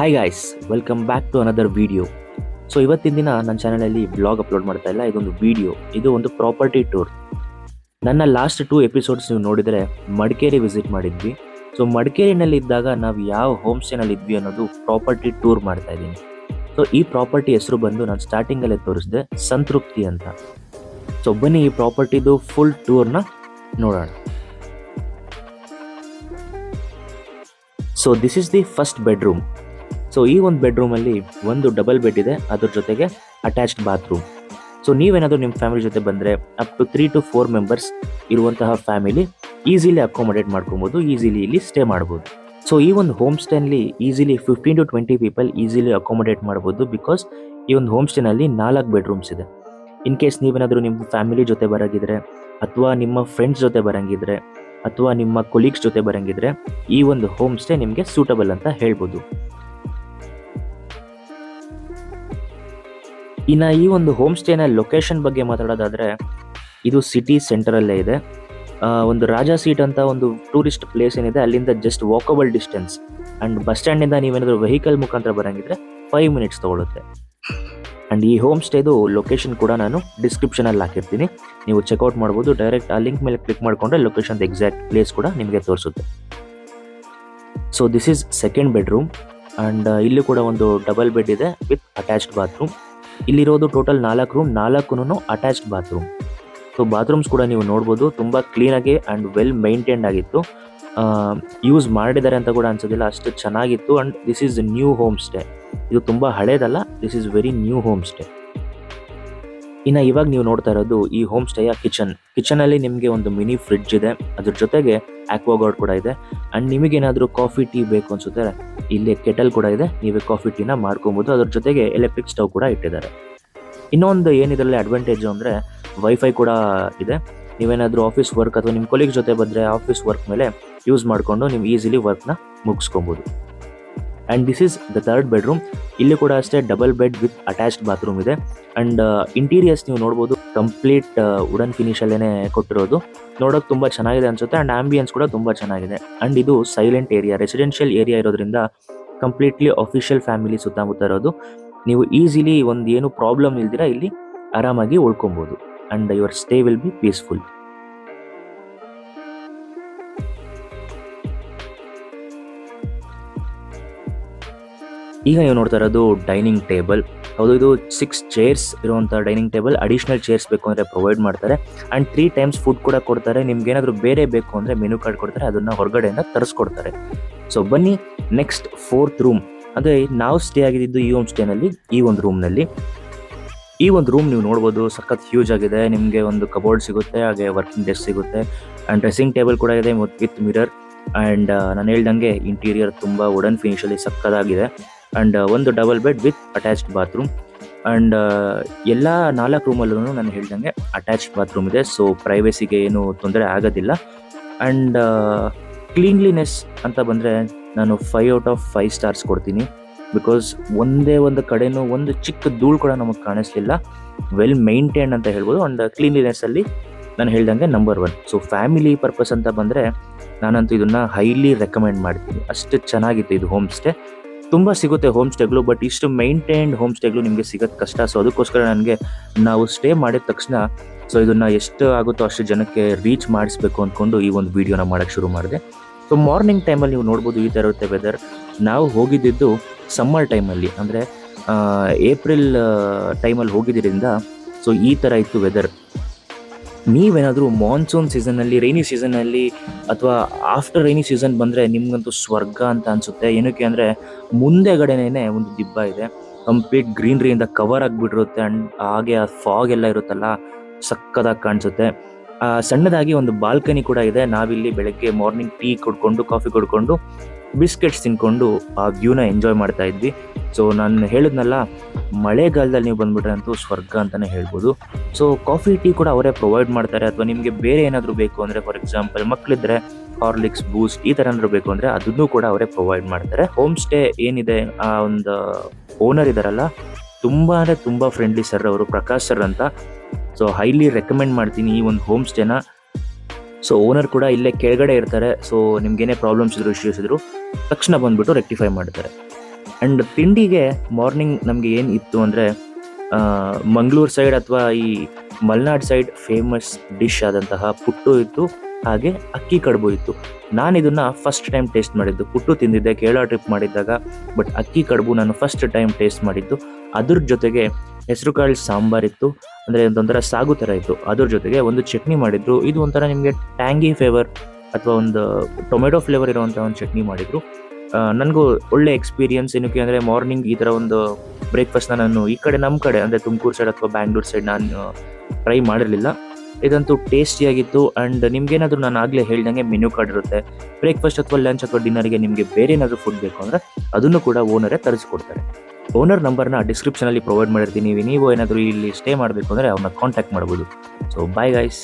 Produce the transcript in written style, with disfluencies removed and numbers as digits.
Hi guys, welcome back to another video. So ಇವತ್ತಿನ ದಿನ ನನ್ನ ಚಾನಲಲ್ಲಿ ಬ್ಲಾಗ್ ಅಪ್ಲೋಡ್ ಮಾಡ್ತಾ ಇಲ್ಲ, ಇದೊಂದು ವಿಡಿಯೋ. ಇದು ಒಂದು ಪ್ರಾಪರ್ಟಿ ಟೂರ್. ನನ್ನ ಲಾಸ್ಟ್ 2 ಎಪಿಸೋಡ್ಸ್ ನೀವು ನೋಡಿದರೆ ಮಡಿಕೇರಿ ವಿಸಿಟ್ ಮಾಡಿದ್ವಿ. ಸೊ ಮಡಿಕೇರಿನಲ್ಲಿ ಇದ್ದಾಗ ನಾವು ಯಾವ ಹೋಮ್ ಸ್ಟೇನಲ್ಲಿ ಇದ್ವಿ ಅನ್ನೋದು ಪ್ರಾಪರ್ಟಿ ಟೂರ್ ಮಾಡ್ತಾ ಇದ್ದೀನಿ. ಸೊ ಈ ಪ್ರಾಪರ್ಟಿ ಹೆಸರು ಬಂದು ನಾನು ಸ್ಟಾರ್ಟಿಂಗಲ್ಲೇ ತೋರಿಸಿದೆ, ಸಂತೃಪ್ತಿ ಅಂತ. ಸೊ ಬನ್ನಿ ಈ ಪ್ರಾಪರ್ಟಿದು ಫುಲ್ ಟೂರ್ನ ನೋಡೋಣ. So this is the first bedroom. So ಈ ಒಂದು ಬೆಡ್ರೂಮಲ್ಲಿ ಒಂದು ಡಬಲ್ ಬೆಡ್ ಇದೆ, ಅದ್ರ ಜೊತೆಗೆ ಅಟ್ಯಾಚ್ಡ್ ಬಾತ್ರೂಮ್. ಸೊ ನೀವೇನಾದರೂ ನಿಮ್ಮ ಫ್ಯಾಮಿಲಿ ಜೊತೆ ಬಂದರೆ ಅಪ್ ಟು 3 to 4 ಮೆಂಬರ್ಸ್ ಇರುವಂತಹ ಫ್ಯಾಮಿಲಿ ಈಸಿಲಿ ಅಕೊಮೊಡೇಟ್ ಮಾಡ್ಕೊಬೋದು, ಈಸಿಲಿ ಇಲ್ಲಿ ಸ್ಟೇ ಮಾಡ್ಬೋದು. ಸೊ ಈ ಒಂದು ಹೋಮ್ ಸ್ಟೇನಲ್ಲಿ easily 15 to 20 people easily accommodate ಮಾಡ್ಬೋದು. ಬಿಕಾಸ್ ಈ ಒಂದು ಹೋಮ್ ಸ್ಟೇನಲ್ಲಿ 4 ಬೆಡ್ರೂಮ್ಸ್ ಇದೆ. ಇನ್ ಕೇಸ್ ನೀವೇನಾದರೂ ನಿಮ್ಮ ಫ್ಯಾಮಿಲಿ ಜೊತೆ ಬರೋಂಗಿದ್ರೆ, ಅಥವಾ ನಿಮ್ಮ ಫ್ರೆಂಡ್ಸ್ ಜೊತೆ ಬರೋಂಗಿದ್ರೆ, ಅಥವಾ ನಿಮ್ಮ ಕೊಲೀಗ್ಸ್ ಜೊತೆ ಬರೋಂಗಿದ್ರೆ ಈ ಒಂದು ಹೋಮ್ ಸ್ಟೇ ನಿಮಗೆ ಸೂಟಬಲ್ ಅಂತ ಹೇಳ್ಬೋದು. ಇನ್ನು ಈ ಒಂದು ಹೋಮ್ ಸ್ಟೇನ ಲೊಕೇಶನ್ ಬಗ್ಗೆ ಮಾತಾಡೋದಾದರೆ, ಇದು ಸಿಟಿ ಸೆಂಟರಲ್ಲೇ ಇದೆ. ಒಂದು ರಾಜಾ ಸೀಟ್ ಅಂತ ಒಂದು ಟೂರಿಸ್ಟ್ ಪ್ಲೇಸ್ ಏನಿದೆ, ಅಲ್ಲಿಂದ just walkable distance. And bus ಸ್ಟ್ಯಾಂಡಿಂದ ನೀವೇನಾದರೂ ವೆಹಿಕಲ್ ಮುಖಾಂತರ ಬರೋಂಗಿದ್ರೆ 5 ಮಿನಿಟ್ಸ್ ತೊಗೊಳುತ್ತೆ. ಆ್ಯಂಡ್ ಈ ಹೋಮ್ ಸ್ಟೇದು ಲೊಕೇಶನ್ ಕೂಡ ನಾನು ಡಿಸ್ಕ್ರಿಪ್ಷನಲ್ಲಿ ಹಾಕಿರ್ತೀನಿ, ನೀವು ಚೆಕ್ಔಟ್ ಮಾಡ್ಬೋದು. ಡೈರೆಕ್ಟ್ ಆ ಲಿಂಕ್ ಮೇಲೆ ಕ್ಲಿಕ್ ಮಾಡಿಕೊಂಡ್ರೆ ಲೊಕೇಶನ್ ಎಕ್ಸಾಕ್ಟ್ ಪ್ಲೇಸ್ ಕೂಡ ನಿಮಗೆ ತೋರಿಸುತ್ತೆ. So this is second bedroom. And ಇಲ್ಲಿ ಕೂಡ ಒಂದು ಡಬಲ್ ಬೆಡ್ ಇದೆ ವಿತ್ ಅಟ್ಯಾಚ್ಡ್ ಬಾತ್ರೂಮ್. ಇಲ್ಲಿರೋದು total 4 room, 4 attached bathroom. So bathrooms ಕೂಡ ನೀವು ನೋಡ್ಬೋದು, ತುಂಬ ಕ್ಲೀನಾಗಿ ಆ್ಯಂಡ್ ವೆಲ್ ಮೈಂಟೈನ್ಡ್ ಆಗಿತ್ತು. ಯೂಸ್ ಮಾಡಿದ್ದಾರೆ ಅಂತ ಕೂಡ ಅನ್ಸೋದಿಲ್ಲ, ಅಷ್ಟು ಚೆನ್ನಾಗಿತ್ತು. And this is new home stay. ಇದು ತುಂಬ ಹಳೇದಲ್ಲ, this is very new home stay. ಇನ್ನು ಇವಾಗ ನೀವು ನೋಡ್ತಾ ಇರೋದು ಈ ಹೋಮ್ ಸ್ಟೇಯ ಕಿಚನಲ್ಲಿ ನಿಮಗೆ ಒಂದು ಮಿನಿ ಫ್ರಿಡ್ಜ್ ಇದೆ, ಅದ್ರ ಜೊತೆಗೆ ಆಕ್ವಾಗಾರ್ಡ್ ಕೂಡ ಇದೆ. ಆ್ಯಂಡ್ ನಿಮಗೇನಾದರೂ ಕಾಫಿ ಟೀ ಬೇಕು ಅನ್ಸುತ್ತೆ, ಇಲ್ಲಿ ಕೆಟಲ್ ಕೂಡ ಇದೆ, ನೀವೇ ಕಾಫಿ ಟೀನ ಮಾಡ್ಕೊಬೋದು. ಅದ್ರ ಜೊತೆಗೆ ಎಲೆಕ್ಟ್ರಿಕ್ ಸ್ಟವ್ ಕೂಡ ಇಟ್ಟಿದ್ದಾರೆ. ಇನ್ನೊಂದು ಏನಿದರಲ್ಲಿ ಅಡ್ವಾಂಟೇಜು ಅಂದರೆ ವೈಫೈ ಕೂಡ ಇದೆ. ನೀವೇನಾದರೂ ಆಫೀಸ್ ವರ್ಕ್ ಅಥವಾ ನಿಮ್ಮ ಕೊಲೀಗ್ ಜೊತೆ ಬಂದರೆ ಆಫೀಸ್ ವರ್ಕ್ ಮೇಲೆ ಯೂಸ್ ಮಾಡಿಕೊಂಡು ನೀವು ಈಸಿಲಿ ವರ್ಕ್ನ ಮುಗಿಸ್ಕೊಬೋದು. And this is the third bedroom. ಇಲ್ಲಿ ಕೂಡ ಅಷ್ಟೇ double bed with attached bathroom ಇದೆ. ಆ್ಯಂಡ್ ಇಂಟೀರಿಯರ್ಸ್ ನೀವು ನೋಡ್ಬೋದು, ಕಂಪ್ಲೀಟ್ ವುಡನ್ ಫಿನಿಷಲ್ಲೇ ಕೊಟ್ಟಿರೋದು. ನೋಡೋಕೆ ತುಂಬ ಚೆನ್ನಾಗಿದೆ ಅನಿಸುತ್ತೆ. ಆ್ಯಂಡ್ ಆಂಬಿಯನ್ಸ್ ಕೂಡ ತುಂಬ ಚೆನ್ನಾಗಿದೆ. ಆ್ಯಂಡ್ ಇದು ಸೈಲೆಂಟ್ ಏರಿಯಾ, ರೆಸಿಡೆನ್ಷಿಯಲ್ ಏರಿಯಾ ಇರೋದ್ರಿಂದ ಕಂಪ್ಲೀಟ್ಲಿ ಅಫಿಷಿಯಲ್ ಫ್ಯಾಮಿಲಿ ಸುತ್ತಮುತ್ತ ಇರೋದು. ನೀವು ಈಸಿಲಿ ಒಂದು ಏನು ಪ್ರಾಬ್ಲಮ್ ಇಲ್ದಿರ ಇಲ್ಲಿ ಆರಾಮಾಗಿ ಉಳ್ಕೊಬೋದು. And your stay will be peaceful. ಈಗ ನೀವು ನೋಡ್ತಾ ಇರೋದು ಡೈನಿಂಗ್ ಟೇಬಲ್. ಹೌದು, ಇದು 6 ಚೇರ್ಸ್ ಇರುವಂಥ ಡೈನಿಂಗ್ ಟೇಬಲ್. ಅಡಿಷ್ನಲ್ ಚೇರ್ಸ್ ಬೇಕು ಅಂದರೆ ಪ್ರೊವೈಡ್ ಮಾಡ್ತಾರೆ. ಆ್ಯಂಡ್ 3 ಟೈಮ್ಸ್ ಫುಡ್ ಕೂಡ ಕೊಡ್ತಾರೆ. ನಿಮ್ಗೆ ಏನಾದರೂ ಬೇರೆ ಬೇಕು ಅಂದರೆ ಮೆನು ಕಾರ್ಡ್ ಕೊಡ್ತಾರೆ, ಅದನ್ನು ಹೊರಗಡೆಯಿಂದ ತರಿಸ್ಕೊಡ್ತಾರೆ. ಸೊ ಬನ್ನಿ ನೆಕ್ಸ್ಟ್ 4th ರೂಮ್. ಅಂದರೆ ನಾವು ಸ್ಟೇ ಆಗಿದ್ದು ಈ ಹೋಮ್ ಸ್ಟೇನಲ್ಲಿ ಈ ಒಂದು ರೂಮ್ನಲ್ಲಿ. ಈ ಒಂದು ರೂಮ್ ನೀವು ನೋಡ್ಬೋದು, ಸಖತ್ ಹ್ಯೂಜ್ ಆಗಿದೆ. ನಿಮಗೆ ಒಂದು ಕಬೋರ್ಡ್ ಸಿಗುತ್ತೆ, ಹಾಗೆ ವರ್ಕಿಂಗ್ ಡೆಸ್ಕ್ ಸಿಗುತ್ತೆ. ಆ್ಯಂಡ್ ಡ್ರೆಸ್ಸಿಂಗ್ ಟೇಬಲ್ ಕೂಡ ಇದೆ ವಿತ್ ಮಿರರ್. ಆ್ಯಂಡ್ ನಾನು ಹೇಳ್ದಂಗೆ ಇಂಟೀರಿಯರ್ ತುಂಬ ವುಡನ್ ಫಿನಿಷಲ್ಲಿ ಸಕ್ಕದಾಗಿದೆ. ಆ್ಯಂಡ್ ಒಂದು double bed with attached bathroom. And ಎಲ್ಲ 4 ರೂಮಲ್ಲೂ ನಾನು ಹೇಳ್ದಂಗೆ ಅಟ್ಯಾಚ್ಡ್ ಬಾತ್ರೂಮ್ ಇದೆ. ಸೊ ಪ್ರೈವೇಸಿಗೆ ಏನು ತೊಂದರೆ ಆಗೋದಿಲ್ಲ. ಆ್ಯಂಡ್ ಕ್ಲೀನ್ಲಿನೆಸ್ ಅಂತ ಬಂದರೆ ನಾನು 5 out of 5 ಸ್ಟಾರ್ಸ್ ಕೊಡ್ತೀನಿ. ಬಿಕಾಸ್ ಒಂದೇ ಒಂದು ಕಡೆನೂ ಒಂದು ಚಿಕ್ಕ ಧೂಳು ಕೂಡ ನಮಗೆ ಕಾಣಿಸ್ಲಿಲ್ಲ. ವೆಲ್ ಮೈಂಟೈನ್ ಅಂತ ಹೇಳ್ಬೋದು. ಆ್ಯಂಡ್ ಕ್ಲೀನ್ಲಿನೆಸ್ಸಲ್ಲಿ ನಾನು ಹೇಳ್ದಂಗೆ ನಂಬರ್ 1. ಸೊ ಫ್ಯಾಮಿಲಿ ಪರ್ಪಸ್ ಅಂತ ಬಂದರೆ ನಾನಂತೂ ಇದನ್ನು ಹೈಲಿ ರೆಕಮೆಂಡ್ ಮಾಡ್ತೀನಿ. ಅಷ್ಟು ಚೆನ್ನಾಗಿತ್ತು ಇದು ಹೋಮ್ ಸ್ಟೇ. ತುಂಬ ಸಿಗುತ್ತೆ ಹೋಮ್ ಸ್ಟೇಗಳು, ಬಟ್ ಇಷ್ಟು ಮೈಂಟೈನ್ಡ್ ಹೋಮ್ ಸ್ಟೇಗಳು ನಿಮಗೆ ಸಿಗೋದು ಕಷ್ಟ. ಸೊ ಅದಕ್ಕೋಸ್ಕರ ನನಗೆ ನಾವು ಸ್ಟೇ ಮಾಡಿದ ತಕ್ಷಣ ಸೊ ಇದನ್ನು ಎಷ್ಟು ಆಗುತ್ತೋ ಅಷ್ಟು ಜನಕ್ಕೆ ರೀಚ್ ಮಾಡಿಸ್ಬೇಕು ಅಂದ್ಕೊಂಡು ಈ ಒಂದು ವೀಡಿಯೋನ ಮಾಡೋಕ್ಕೆ ಶುರು ಮಾಡಿದೆ. ಸೊ ಮಾರ್ನಿಂಗ್ ಟೈಮಲ್ಲಿ ನೀವು ನೋಡ್ಬೋದು ಈ ಥರ ಇರುತ್ತೆ ವೆದರ್. ನಾವು ಹೋಗಿದ್ದು ಸಮ್ಮರ್ ಟೈಮಲ್ಲಿ, ಅಂದರೆ ಏಪ್ರಿಲ್ ಟೈಮಲ್ಲಿ ಹೋಗಿದ್ದರಿಂದ ಸೊ ಈ ಥರ ಇತ್ತು ವೆದರ್. ನೀವೇನಾದರೂ ಮಾನ್ಸೂನ್ ಸೀಸನ್ನಲ್ಲಿ, ರೈನಿ ಸೀಸನ್ನಲ್ಲಿ ಅಥವಾ ಆಫ್ಟರ್ ರೈನಿ ಸೀಸನ್ ಬಂದರೆ ನಿಮಗಂತೂ ಸ್ವರ್ಗ ಅಂತ ಅನಿಸುತ್ತೆ. ಏನಕ್ಕೆ ಅಂದರೆ ಮುಂದೆಗಡೆನೇ ಒಂದು ದಿಬ್ಬ ಇದೆ, ಕಂಪ್ಲೀಟ್ ಗ್ರೀನ್ರಿಯಿಂದ ಕವರ್ ಆಗಿಬಿಟ್ಟಿರುತ್ತೆ. ಆ್ಯಂಡ್ ಹಾಗೆ ಆ ಫಾಗ್ ಎಲ್ಲ ಇರುತ್ತಲ್ಲ, ಸಕ್ಕದಾಗಿ ಕಾಣಿಸುತ್ತೆ. ಸಣ್ಣದಾಗಿ ಒಂದು ಬಾಲ್ಕನಿ ಕೂಡ ಇದೆ. ನಾವಿಲ್ಲಿ ಬೆಳಗ್ಗೆ ಮಾರ್ನಿಂಗ್ ಟೀ ಕುಡ್ಕೊಂಡು, ಕಾಫಿ ಕುಡ್ಕೊಂಡು, ಬಿಸ್ಕೆಟ್ಸ್ ತಿನ್ಕೊಂಡು ಆ ವ್ಯೂನ ಎಂಜಾಯ್ ಮಾಡ್ತಾ ಇದ್ವಿ. ಸೊ ನಾನು ಹೇಳಿದ್ನಲ್ಲ, ಮಳೆಗಾಲದಲ್ಲಿ ನೀವು ಬಂದುಬಿಟ್ರೆ ಅಂತೂ ಸ್ವರ್ಗ ಅಂತಲೇ ಹೇಳ್ಬೋದು. ಸೊ ಕಾಫಿ ಟೀ ಕೂಡ ಅವರೇ ಪ್ರೊವೈಡ್ ಮಾಡ್ತಾರೆ. ಅಥವಾ ನಿಮಗೆ ಬೇರೆ ಏನಾದರೂ ಬೇಕು ಅಂದರೆ, ಫಾರ್ ಎಕ್ಸಾಂಪಲ್ ಮಕ್ಕಳಿದ್ರೆ ಹಾರ್ಲಿಕ್ಸ್, ಬೂಸ್ಟ್ ಈ ಥರ ಏನಾದರೂ ಬೇಕು ಅಂದರೆ ಅದನ್ನು ಕೂಡ ಅವರೇ ಪ್ರೊವೈಡ್ ಮಾಡ್ತಾರೆ. ಹೋಮ್ ಸ್ಟೇ ಏನಿದೆ, ಆ ಒಂದು ಓನರ್ ಇದ್ದಾರಲ್ಲ, ತುಂಬ ಅಂದರೆ ತುಂಬ ಫ್ರೆಂಡ್ಲಿ ಸರ್ ಅವರು, ಪ್ರಕಾಶ್ ಸರ್ ಅಂತ. ಸೊ ಹೈಲಿ ರೆಕಮೆಂಡ್ ಮಾಡ್ತೀನಿ ಈ ಒಂದು ಹೋಮ್ ಸ್ಟೇನ. ಸೊ ಓನರ್ ಕೂಡ ಇಲ್ಲೇ ಕೆಳಗಡೆ ಇರ್ತಾರೆ. ಸೊ ನಿಮ್ಗೇನೇ ಪ್ರಾಬ್ಲಮ್ಸ್ ಇದ್ರು, ಇಶ್ಯೂಸ್ ಇದ್ರು ತಕ್ಷಣ ಬಂದುಬಿಟ್ಟು ರೆಕ್ಟಿಫೈ ಮಾಡ್ತಾರೆ. ಆ್ಯಂಡ್ ತಿಂಡಿಗೆ ಮಾರ್ನಿಂಗ್ ನಮಗೆ ಏನು ಇತ್ತು ಅಂದರೆ ಮಂಗಳೂರು ಸೈಡ್ ಅಥವಾ ಈ ಮಲೆನಾಡು ಸೈಡ್ ಫೇಮಸ್ ಡಿಶ್ ಆದಂತಹ ಪುಟ್ಟು ಇತ್ತು, ಹಾಗೆ ಅಕ್ಕಿ ಕಡುಬು ಇತ್ತು. ನಾನು ಇದನ್ನು ಫಸ್ಟ್ ಟೈಮ್ ಟೇಸ್ಟ್ ಮಾಡಿದ್ದು. ಪುಟ್ಟು ತಿಂದಿದ್ದೆ ಕೇರಳ ಟ್ರಿಪ್ ಮಾಡಿದ್ದಾಗ, ಬಟ್ ಅಕ್ಕಿ ಕಡುಬು ನಾನು ಫಸ್ಟ್ ಟೈಮ್ ಟೇಸ್ಟ್ ಮಾಡಿದ್ದು. ಅದ್ರ ಜೊತೆಗೆ ಹೆಸರು ಕಾಳು ಸಾಂಬಾರಿತ್ತು, ಅಂದರೆ ಒಂಥರ ಸಾಗು ಥರ ಇತ್ತು. ಅದ್ರ ಜೊತೆಗೆ ಒಂದು ಚಟ್ನಿ ಮಾಡಿದ್ರು. ಇದು ಒಂಥರ ನಿಮಗೆ ಟ್ಯಾಂಗಿ ಫ್ಲೇವರ್ ಅಥವಾ ಒಂದು ಟೊಮೆಟೊ ಫ್ಲೇವರ್ ಇರುವಂಥ ಒಂದು ಚಟ್ನಿ ಮಾಡಿದರು. ನನಗೂ ಒಳ್ಳೆ ಎಕ್ಸ್ಪೀರಿಯನ್ಸ್. ಏನಕ್ಕೆ ಅಂದರೆ ಮಾರ್ನಿಂಗ್ ಈ ಥರ ಒಂದು ಬ್ರೇಕ್ಫಾಸ್ಟ್ನ ನಾನು ಈ ಕಡೆ ನಮ್ಮ ಕಡೆ ಅಂದರೆ ತುಮಕೂರು ಸೈಡ್ ಅಥವಾ ಬ್ಯಾಂಗ್ಳೂರು ಸೈಡ್ ನಾನು ಟ್ರೈ ಮಾಡಿರಲಿಲ್ಲ. ಇದಂತೂ ಟೇಸ್ಟಿಯಾಗಿತ್ತು. ಆ್ಯಂಡ್ ನಿಮ್ಗೇನಾದರೂ ನಾನು ಆಗಲೇ ಹೇಳ್ದಂಗೆ ಮೆನ್ಯೂ ಕಾರ್ಡ್ ಇರುತ್ತೆ. ಬ್ರೇಕ್ಫಾಸ್ಟ್ ಅಥವಾ ಲಂಚ್ ಅಥವಾ ಡಿನ್ನರ್ಗೆ ನಿಮಗೆ ಬೇರೆ ಏನಾದರೂ ಫುಡ್ ಬೇಕು ಅಂದರೆ ಅದನ್ನು ಕೂಡ ಓನರೇ ತರಿಸ್ಕೊಡ್ತಾರೆ. ಓನರ್ ನಂಬರ್ನ ಡಿಸ್ಕ್ರಿಪ್ಷನಲ್ಲಿ ಪ್ರೊವೈಡ್ ಮಾಡಿರ್ತೀನಿ. ನೀವು ಏನಾದರೂ ಇಲ್ಲಿ ಸ್ಟೇ ಮಾಡಬೇಕು ಅಂದರೆ ಅವ್ರನ್ನ ಕಾಂಟ್ಯಾಕ್ಟ್ ಮಾಡ್ಬೋದು. So bye guys.